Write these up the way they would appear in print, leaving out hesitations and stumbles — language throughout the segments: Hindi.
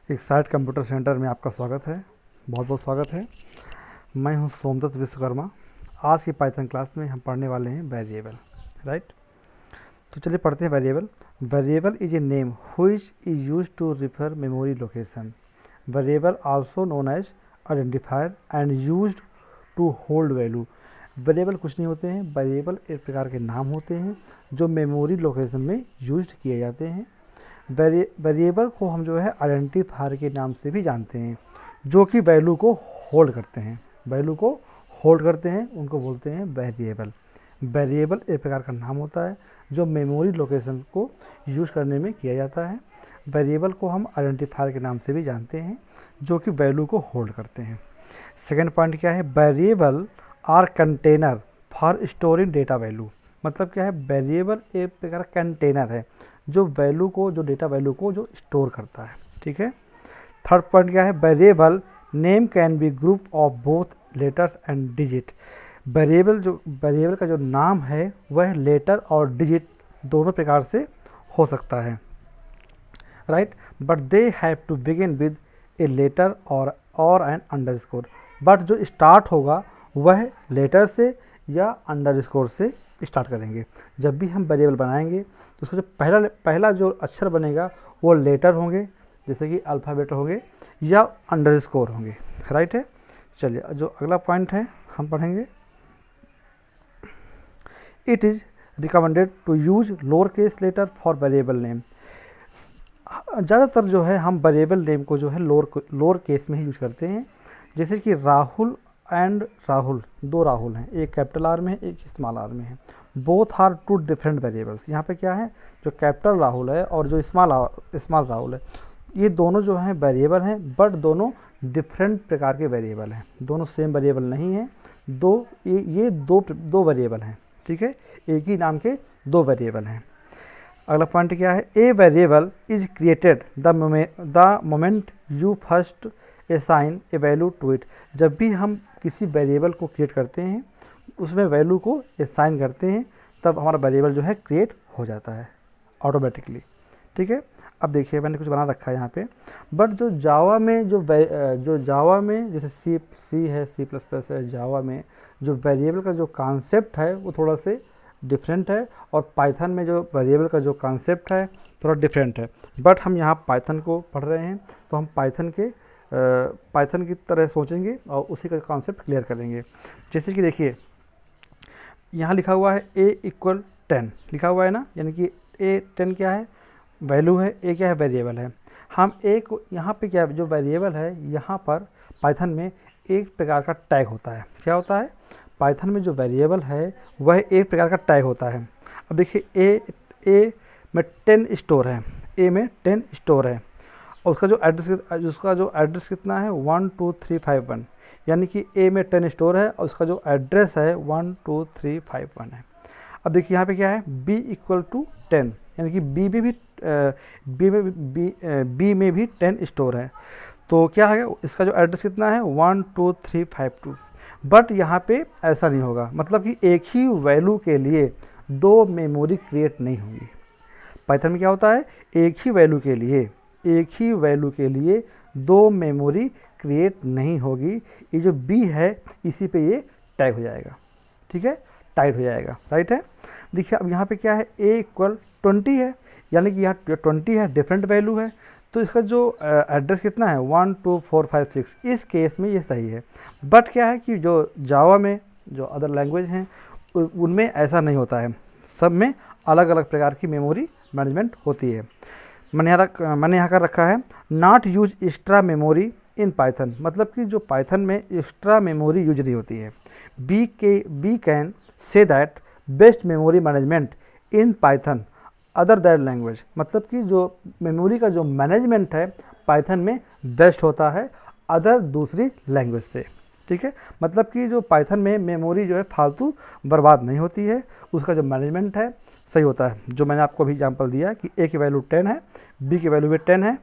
एक्साइट कंप्यूटर सेंटर में आपका स्वागत है। बहुत बहुत स्वागत है। मैं हूं सोमदत्त विश्वकर्मा। आज की पाइथन क्लास में हम पढ़ने वाले हैं वेरिएबल, राइट। तो चलिए पढ़ते हैं variable. Variable is a name which is used to refer memory location. Variable also known as identifier and used to hold value. Variable कुछ नहीं होते हैं, वेरिएबल एक प्रकार के नाम होते हैं जो मेमोरी लोकेशन में यूज्ड किए जाते हैं। वेरिएबल को हम जो है आइडेंटिफायर के नाम से भी जानते हैं, जो कि वैल्यू को होल्ड करते हैं। वैल्यू को होल्ड करते हैं, उनको बोलते हैं वेरिएबल। वेरिएबल एक प्रकार का नाम होता है जो मेमोरी लोकेशन को यूज़ करने में किया जाता है। वेरिएबल को हम आइडेंटिफायर के नाम से भी जानते हैं, जो कि वैल्यू को होल्ड करते हैं। सेकेंड पॉइंट क्या है? Variable are container for storing data value. मतलब क्या है? वेरिएबल एक प्रकार का कंटेनर है जो वैल्यू को, जो डेटा वैल्यू को जो स्टोर करता है। ठीक है। थर्ड पॉइंट क्या है? Variable name can be group of both letters and digit. Variable का जो नाम है वह लेटर और डिजिट दोनों प्रकार से हो सकता है, right. But they have to begin with a letter और एन अंडरस्कोर। बट जो स्टार्ट होगा वह लेटर से या अंडरस्कोर से स्टार्ट करेंगे। जब भी हम वेरिएबल बनाएंगे तो उसका जो पहला जो अक्षर बनेगा वो लेटर होंगे, जैसे कि अल्फ़ाबेट होंगे, या अंडरस्कोर होंगे, राइट है। चलिए जो अगला पॉइंट है हम पढ़ेंगे। It is recommended to use lower case letter for variable name. ज़्यादातर जो है हम वेरिएबल नेम को जो है लोअर केस में ही यूज करते हैं। जैसे कि राहुल एंड राहुल, दो राहुल हैं, एक कैपिटल आर में है, एक स्मॉल आर में है। Both are two different variables. यहाँ पे क्या है? जो कैपिटल राहुल है और जो स्मॉल राहुल है, ये दोनों जो हैं वेरिएबल हैं, बट दोनों डिफरेंट प्रकार के वेरिएबल हैं। दोनों सेम वेरिएबल नहीं हैं। ये दो वेरिएबल हैं, ठीक है। एक ही नाम के दो वेरिएबल हैं। अगला पॉइंट क्या है? A variable is created the moment you first assign a value to it. जब भी हम किसी वेरिएबल को क्रिएट करते हैं, उसमें वैल्यू को असाइन करते हैं, तब हमारा वेरिएबल जो है क्रिएट हो जाता है ऑटोमेटिकली, ठीक है। अब देखिए मैंने कुछ बना रखा है यहाँ पे। बट जो जावा में जावा में जैसे सी है, C++ है, जावा में जो वेरिएबल का जो कॉन्सेप्ट है वो थोड़ा से डिफरेंट है, और पाइथन में जो वेरिएबल का जो कॉन्सेप्ट है थोड़ा डिफरेंट है। बट हम यहाँ पाइथन को पढ़ रहे हैं तो हम पाइथन की तरह सोचेंगे और उसी का कॉन्सेप्ट क्लियर करेंगे। जैसे कि देखिए यहाँ लिखा हुआ है a = 10 लिखा हुआ है ना, यानी कि A10 क्या है? वैल्यू है। a क्या है? वेरिएबल है। हम a को यहाँ पे क्या, जो वेरिएबल है, यहाँ पर पाइथन में एक प्रकार का टैग होता है। क्या होता है? पाइथन में जो वेरिएबल है वह एक प्रकार का टैग होता है। अब देखिए a में 10 स्टोर है, a में 10 स्टोर है, और उसका जो एड्रेस कितना है? 12351, यानी कि a में 10 स्टोर है और उसका जो एड्रेस है 12351 है। अब देखिए यहाँ पे क्या है? b = 10, यानी कि b में भी 10 स्टोर है। तो क्या है? इसका जो एड्रेस कितना है? 12352। बट यहाँ पे ऐसा नहीं होगा, मतलब कि एक ही वैल्यू के लिए दो मेमोरी क्रिएट नहीं होंगी। पाइथन में क्या होता है? एक ही वैल्यू के लिए दो मेमोरी क्रिएट नहीं होगी। ये जो b है इसी पे ये टैग हो जाएगा, ठीक है, टाइट हो जाएगा, राइट है। देखिए अब यहाँ पे क्या है? a = 20 है, यानी कि यहाँ 20 है, डिफरेंट वैल्यू है, तो इसका जो एड्रेस कितना है? 12456। इस केस में ये सही है। बट क्या है कि जो जावा में जो अदर लैंग्वेज हैं उनमें ऐसा नहीं होता है, सब में अलग अलग प्रकार की मेमोरी मैनेजमेंट होती है। मैंने यहाँ कर रखा है not use extra memory in Python. मतलब कि जो पाइथन में एक्स्ट्रा मेमोरी यूज नहीं होती है। We can say that best memory management in Python other that language. मतलब कि जो मेमोरी का जो मैनेजमेंट है पाइथन में बेस्ट होता है अदर दूसरी लैंग्वेज से, ठीक है। मतलब कि जो पाइथन में मेमोरी जो है फालतू बर्बाद नहीं होती है, उसका जो मैनेजमेंट है सही होता है। जो मैंने आपको अभी एग्जांपल दिया कि a की वैल्यू 10 है, b की वैल्यू भी 10 है।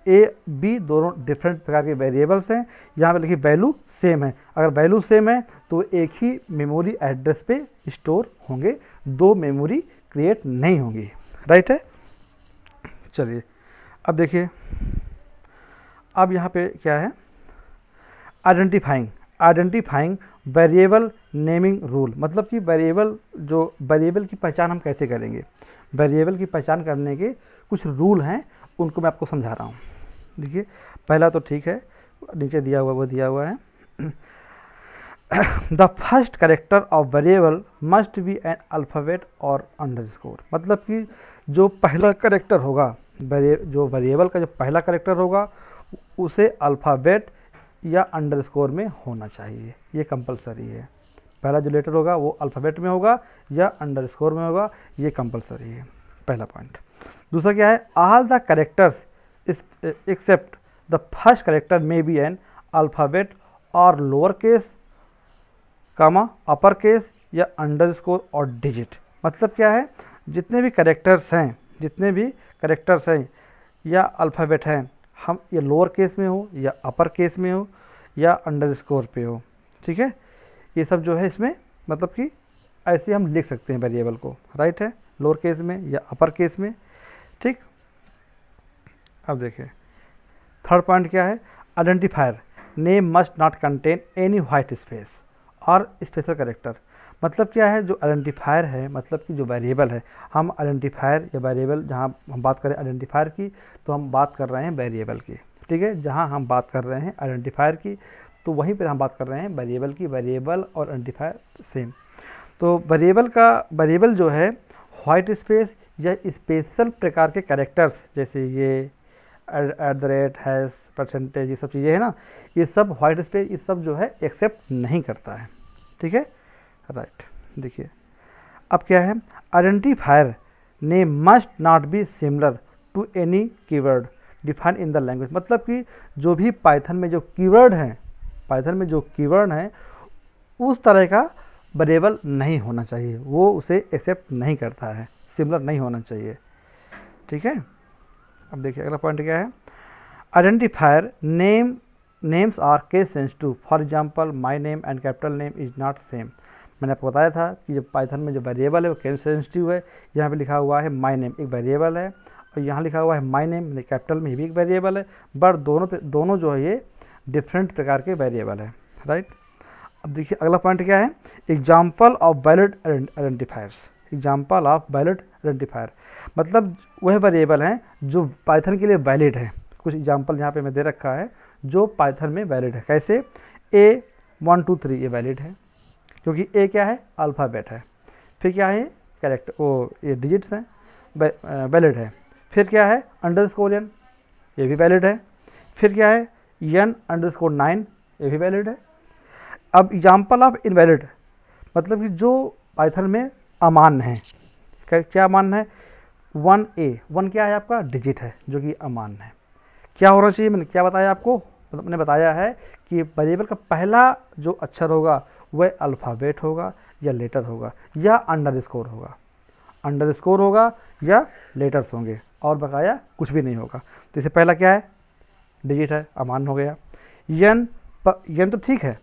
a b दोनों डिफरेंट प्रकार के वेरिएबल्स हैं। यहाँ पे लिखिए वैल्यू सेम है। अगर वैल्यू सेम है तो एक ही मेमोरी एड्रेस पे स्टोर होंगे, दो मेमोरी क्रिएट नहीं होंगी, राइट है। चलिए अब देखिए अब यहाँ पे क्या है, आइडेंटिफाइंग वेरिएबल नेमिंग रूल, मतलब कि वेरिएबल की पहचान हम कैसे करेंगे। वेरिएबल की पहचान करने के कुछ रूल हैं, उनको मैं आपको समझा रहा हूँ। देखिए पहला तो ठीक है, नीचे दिया हुआ वो दिया हुआ है the first character of variable must be an alphabet और अंडरस्कोर, मतलब कि जो पहला कैरेक्टर होगा, जो वेरिएबल का जो पहला कैरेक्टर होगा उसे अल्फ़ाबेट या अंडरस्कोर में होना चाहिए, ये कंपलसरी है। पहला जो लेटर होगा वो अल्फ़ाबेट में होगा या अंडरस्कोर में होगा, ये कंपलसरी है, पहला पॉइंट। दूसरा क्या है, all the characters except the first character may be an alphabet और lower case comma upper case या अंडरस्कोर और डिजिट, मतलब क्या है, जितने भी कैरेक्टर्स हैं या अल्फ़ाबेट हैं, हम ये लोअर केस में हो या अपर केस में हो या अंडरस्कोर पे हो, ठीक है, ये सब जो है इसमें मतलब कि ऐसे हम लिख सकते हैं वेरिएबल को, राइट है, लोअर केस में या अपर केस में, ठीक। अब देखिए थर्ड पॉइंट क्या है, identifier name must not contain any white space और स्पेशल कैरेक्टर, मतलब क्या है, जो आइडेंटिफायर है, मतलब कि जो वेरिएबल है, हम आइडेंटिफायर या वेरिएबल, जहाँ हम बात करें आइडेंटिफायर की तो हम बात कर रहे हैं वेरिएबल की, ठीक है, जहाँ हम बात कर रहे हैं आइडेंटिफायर की तो वहीं पर हम बात कर रहे हैं वेरिएबल की। वेरिएबल और आइडेंटिफायर सेम। तो वेरिएबल जो है वाइट स्पेस या स्पेशल प्रकार के कैरेक्टर्स, जैसे ये @ हैश परसेंटेज, ये सब चीज़ें हैं ना, ये सब वाइट स्पेस, ये सब जो है एक्सेप्ट नहीं करता है, ठीक है, राइट। देखिए अब क्या है, identifier name must not be similar to any keyword define in the language, मतलब कि जो भी पाइथन में जो कीवर्ड हैं उस तरह का वेरिएबल नहीं होना चाहिए, वो उसे एक्सेप्ट नहीं करता है, सिमिलर नहीं होना चाहिए, ठीक है। अब देखिए अगला पॉइंट क्या है, identifier names are case sensitive, for example my name and capital name is not same. मैंने आपको बताया था कि जब पाइथन में जो वेरिएबल है वो केस सेंसिटिव है, यहाँ पे लिखा हुआ है माय नेम एक वेरिएबल है और यहाँ लिखा हुआ है माय नेम कैपिटल में भी एक वेरिएबल है, बट दोनों जो है ये डिफरेंट प्रकार के वेरिएबल है, राइट। अब देखिए अगला पॉइंट क्या है, example of valid identifiers, example of valid identifier, मतलब वह वेरिएबल हैं जो पाइथन के लिए वैलिड है। कुछ एग्जाम्पल यहाँ पे मैं दे रखा है जो पाइथन में वैलिड है, कैसे, A1 2 3 ये वैलिड है क्योंकि A क्या है, अल्फ़ाबेट है, फिर क्या है कैरेक्टर, वो ये डिजिट्स हैं, वैलिड है, फिर क्या है _n, ये भी वैलिड है, फिर क्या है n_9, ये भी वैलिड है। अब एग्जाम्पल ऑफ इनवैलिड, मतलब कि जो पाइथन में अमान्य है, क्या अमान्य है, 1A, 1 क्या है आपका डिजिट है जो कि अमान्य है। क्या होना चाहिए, मैंने क्या बताया आपको, मैंने बताया है कि वेरिएबल का पहला जो अक्षर होगा वह अल्फ़ाबेट होगा या लेटर होगा या अंडरस्कोर होगा या लेटर्स होंगे और बकाया कुछ भी नहीं होगा। जैसे पहला क्या है, डिजिट है, अमान्य हो गया। यन तो ठीक है,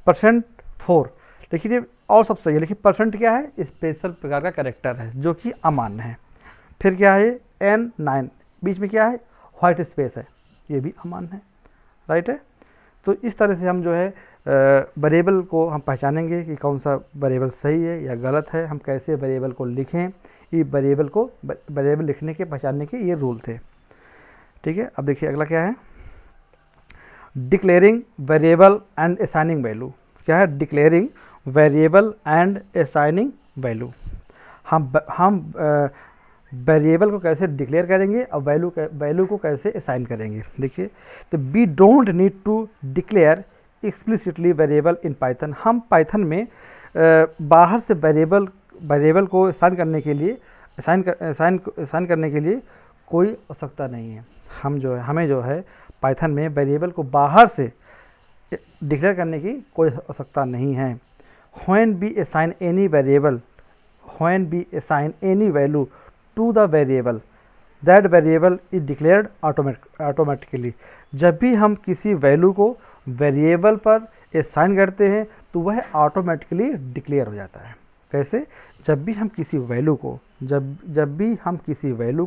%4, लेकिन ये और सब सही है, लेकिन परसेंट क्या है, स्पेशल प्रकार का कैरेक्टर है जो कि अमान्य है। फिर क्या है N9, बीच में क्या है वाइट स्पेस है, ये भी अमान्य है, राइट है। तो इस तरह से हम जो है वेरिएबल को हम पहचानेंगे कि कौन सा वेरिएबल सही है या गलत है, हम कैसे वेरिएबल को लिखें, ये वेरिएबल लिखने के पहचानने के ये रूल थे, ठीक है। अब देखिए अगला क्या है, declaring variable and assigning value. क्या है, declaring variable and assigning value, हम वेरिएबल को कैसे डिक्लेयर करेंगे और वैल्यू को कैसे असाइन करेंगे। देखिए, तो we don't need to declare explicitly variable in Python, हम पाइथन में बाहर से वेरिएबल को असाइन करने के लिए कोई आवश्यकता नहीं है। हमें जो है पाइथन में वेरिएबल को बाहर से डिक्लेयर करने की कोई आवश्यकता नहीं है। when we assign any value to the variable, that variable is declared automatically। जब भी हम किसी वैल्यू को वेरिएबल पर असाइन करते हैं तो वह ऑटोमेटिकली डिक्लेयर हो जाता है। कैसे, जब भी हम किसी वैल्यू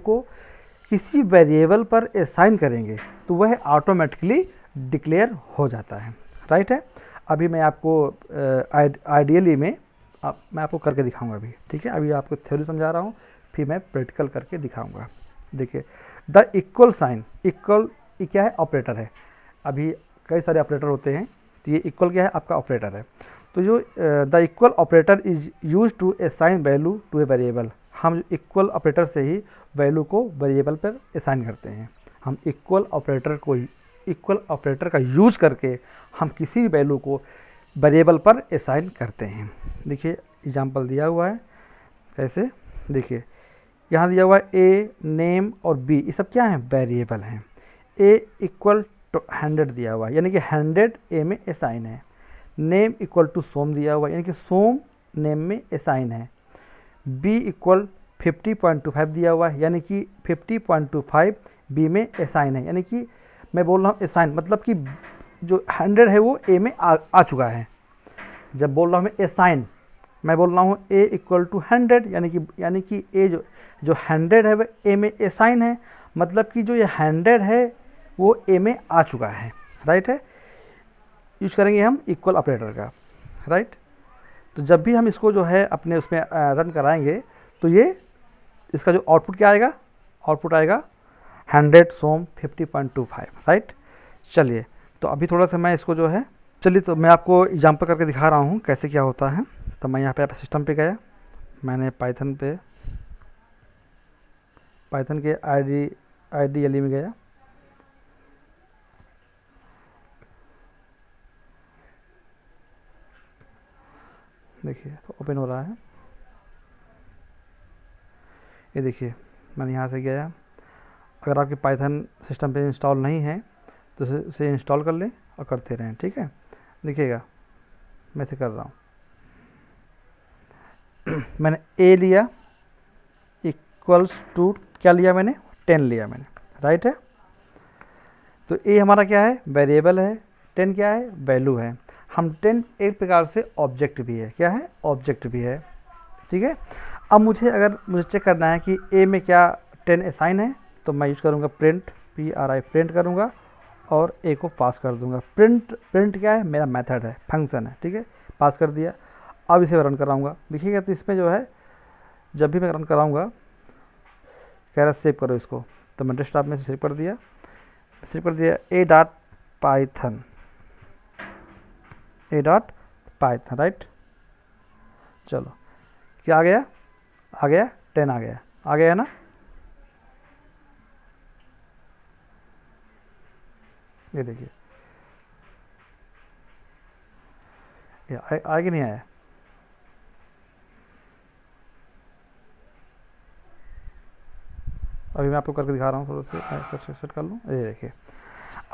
को किसी वेरिएबल पर असाइन करेंगे तो वह ऑटोमेटिकली डिक्लेयर हो जाता है, राइट है। अभी मैं आपको आइडियली में मैं आपको करके दिखाऊंगा अभी, ठीक है। अभी आपको थ्योरी समझा रहा हूँ, फिर मैं प्रैक्टिकल करके दिखाऊंगा। देखिए, द इक्वल साइन, इक्वल क्या है, ऑपरेटर है। अभी कई सारे ऑपरेटर होते हैं, तो ये इक्वल क्या है, आपका ऑपरेटर है। तो जो the equal operator is use to assign value to a variable, हम इक्वल ऑपरेटर से ही वैल्यू को वेरिएबल पर असाइन करते हैं। हम इक्वल ऑपरेटर का यूज करके हम किसी भी वैल्यू को वेरिएबल पर असाइन करते हैं। देखिए एग्जांपल दिया हुआ है कैसे, देखिए यहाँ दिया हुआ है ए, नेम और बी, ये सब क्या हैं, वेरिएबल हैं। ए इक्वल टू 100 दिया हुआ है, यानी कि 100 ए में असाइन है। नेम इक्वल टू सोम दिया हुआ है, यानी कि सोम नेम में असाइन है। बी इक्वल 50.25 दिया हुआ है, यानी कि 50.25 बी में असाइन है। यानी कि मैं बोल रहा हूँ असाइन, मतलब कि जो 100 है वो ए में आ चुका है। जब बोल रहा हूँ मैं असाइन, मैं बोल रहा हूँ ए इक्वल टू 100, यानी कि ए जो 100 है वह ए में असाइन है, मतलब कि जो ये 100 है वो ए में आ चुका है, राइट है। यूज करेंगे हम इक्वल ऑपरेटर का, राइट। तो जब भी हम इसको जो है अपने उसमें रन कराएंगे तो ये इसका जो आउटपुट क्या आएगा, आउटपुट आएगा 100 सोम 50.25, राइट। चलिए, तो अभी थोड़ा सा मैं इसको जो है, चलिए तो मैं आपको एग्जांपल करके दिखा रहा हूँ कैसे क्या होता है। तो मैं यहाँ पे सिस्टम पे गया, मैंने पाइथन के IDLE में गया। देखिए तो ओपन हो रहा है, ये देखिए मैंने यहाँ से गया। अगर आपके पाइथन सिस्टम पे इंस्टॉल नहीं है तो उसे इंस्टॉल कर लें और करते रहें, ठीक है। देखिएगा मैं इसे कर रहा हूँ। मैंने ए लिया इक्वल्स टू क्या लिया मैंने, 10 लिया मैंने, राइट है। तो ए हमारा क्या है, वेरिएबल है, 10 क्या है, वैल्यू है। हम 10 एक प्रकार से ऑब्जेक्ट भी है, क्या है, ऑब्जेक्ट भी है, ठीक है। अब मुझे चेक करना है कि ए में क्या 10 असाइन है, तो मैं यूज़ करूँगा प्रिंट, प्रिंट करूँगा और ए को पास कर दूँगा। प्रिंट क्या है, मेरा मेथड है, फंक्शन है, ठीक है, पास कर दिया। अब इसे रन कराऊँगा, देखिएगा तो इसमें जो है जब भी मैं रन कराऊँगा कह रहा सेव करो इसको, तो मैं डेस्कटॉप में सेव कर दिया a.python, राइट। चलो क्या आ गया, 10 आ गया ना। ये देखिए ये आया कि नहीं आया। अभी मैं आपको करके दिखा रहा हूँ, थोड़ा सा सेट कर लूँ। ये देखिए,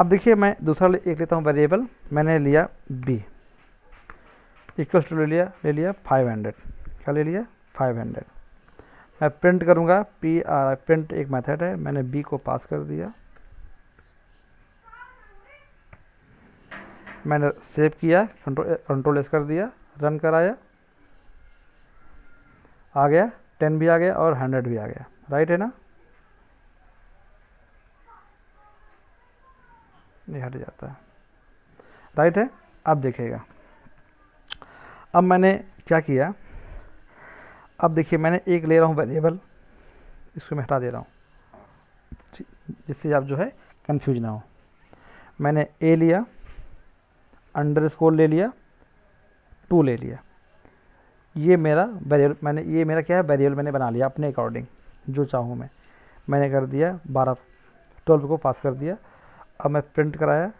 अब देखिए मैं दूसरा एक लेता हूँ वेरिएबल। मैंने लिया बी इक्वल टू ले लिया 500, क्या ले लिया 500। मैं प्रिंट करूँगा, प्रिंट एक मेथड है, मैंने बी को पास कर दिया, मैंने सेव किया, कंट्रोल एस कर दिया, रन कराया, आ गया 10 भी आ गया और 100 भी आ गया, राइट है ना। ये हट जाता है, राइट है। अब देखिएगा, अब मैंने क्या किया, अब देखिए मैंने एक ले रहा हूँ वेरिएबल, इसको मैं हटा दे रहा हूँ जिससे आप जो है कंफ्यूज ना हो। मैंने ए लिया, अंडरस्कोर ले लिया, 2 ले लिया, ये मेरा वेरिएबल, ये मेरा क्या है, वेरिएबल मैंने बना लिया अपने अकॉर्डिंग जो चाहूँ मैंने कर दिया 12 को पास कर दिया। अब मैं प्रिंट कराया,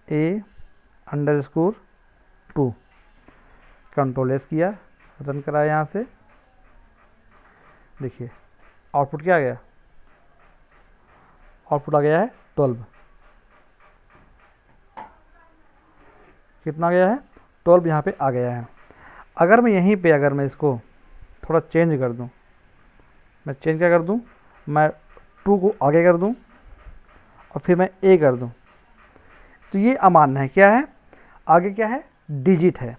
A_2, कंट्रोल एस किया, रन कराया यहाँ से। देखिए आउटपुट क्या आ गया, आउटपुट आ गया है 12। कितना गया है, 12 यहाँ पे आ गया है। अगर मैं यहीं पे अगर मैं इसको थोड़ा चेंज कर दूँ, मैं चेंज क्या कर दूँ, मैं 2 को आगे कर दूँ और फिर मैं ए कर दूँ, तो ये अमान्य है। क्या है, आगे क्या है, डिजिट है।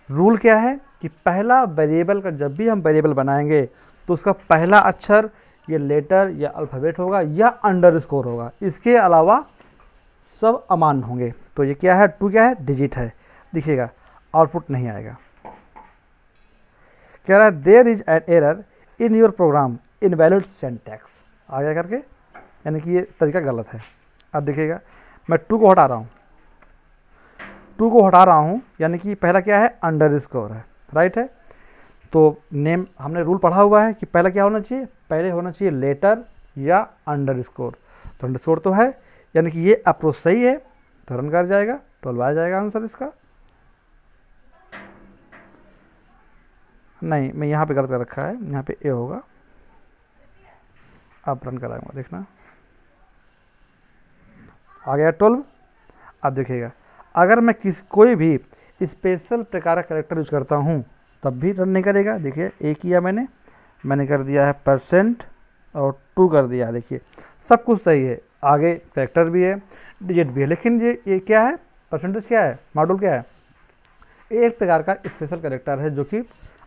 रूल क्या है, कि पहला वेरिएबल का जब भी हम वेरिएबल बनाएंगे तो उसका पहला अक्षर ये लेटर या अल्फ़ाबेट होगा या अंडरस्कोर होगा, इसके अलावा सब अमान्य होंगे। तो ये क्या है, टू क्या है, डिजिट है, दिखेगा, आउटपुट नहीं आएगा। कह रहा है there is an error in your program invalid syntax, आगे करके, यानी कि ये तरीका गलत है। अब देखिएगा मैं टू को हटा रहा हूँ, टू को हटा रहा हूँ, यानी कि पहला क्या है, अंडरस्कोर है, राइट है। तो नेम हमने रूल पढ़ा हुआ है कि पहला क्या होना चाहिए, पहले होना चाहिए लेटर या अंडरस्कोर। तो अंडरस्कोर तो है, यानी कि ये अप्रोच सही है, तो रन कर जाएगा, 12 आ जाएगा आंसर इसका। नहीं, मैं यहाँ पे गलत कर रखा है, यहाँ पे ए होगा। अब रन कराऊंगा, देखना आ गया 12। अब देखिएगा अगर मैं कोई भी स्पेशल प्रकार का कैरेक्टर यूज करता हूँ तब भी रन नहीं करेगा। देखिए ए किया मैंने कर दिया है % और 2 कर दिया, देखिए सब कुछ सही है, आगे कैरेक्टर भी है, डिजिट भी है, लेकिन ये क्या है, परसेंटेज क्या है, मॉड्यूल क्या है, एक प्रकार का स्पेशल कैरेक्टर है जो कि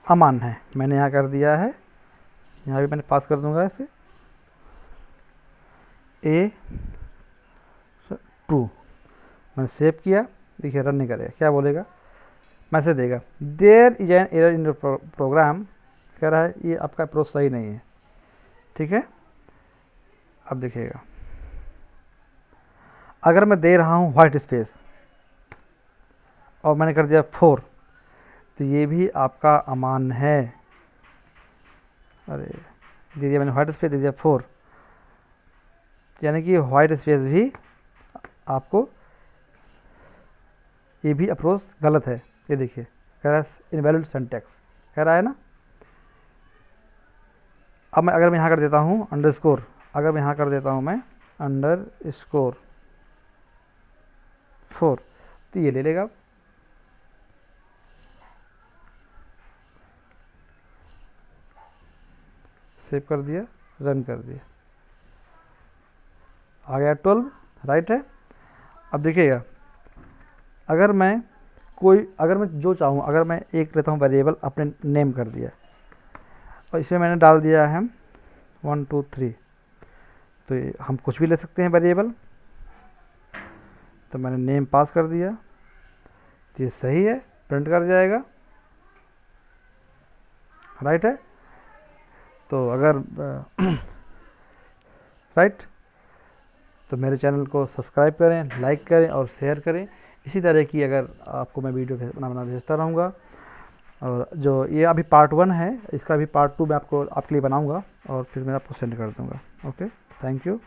अमान्य है। मैंने यहाँ कर दिया है, यहाँ भी मैंने पास कर दूंगा इसे A2, मैंने सेव किया, देखिए रन नहीं करेगा, क्या बोलेगा, मैसेज देगा there is an error in your program, कह रहा है ये आपका अप्रोच सही नहीं है, ठीक है। अब देखिएगा अगर मैं दे रहा हूँ व्हाइट स्पेस और मैंने कर दिया 4, तो ये भी आपका अमान्य है। अरे दे दिया मैंने व्हाइट स्पेस, दे दिया 4, यानी कि व्हाइट स्पेस भी आपको, ये भी अप्रोच गलत है। ये देखिए कह रहा है इनवैलिड सिंटैक्स, कह रहा है ना। अब मैं अगर मैं यहाँ कर देता हूँ अंडरस्कोर, अगर मैं यहाँ कर देता हूँ मैं अंडरस्कोर 4, तो ये ले लेगा। सेव कर दिया, रन कर दिया, आ गया 12, राइट है। अब देखिएगा अगर मैं जो चाहूँ, अगर मैं एक लेता हूँ वेरिएबल, अपने नेम कर दिया और इसमें मैंने डाल दिया है 1 2 3, तो हम कुछ भी ले सकते हैं वेरिएबल। तो मैंने नेम पास कर दिया, तो ये सही है, प्रिंट कर जाएगा, राइट है। तो अगर राइट, तो मेरे चैनल को सब्सक्राइब करें, लाइक करें और शेयर करें। इसी तरह की अगर आपको मैं वीडियो बना भेजता रहूँगा। और जो ये अभी पार्ट 1 है, इसका भी पार्ट 2 मैं आपके लिए बनाऊँगा और फिर मैं आपको सेंड कर दूँगा। Okay, thank you.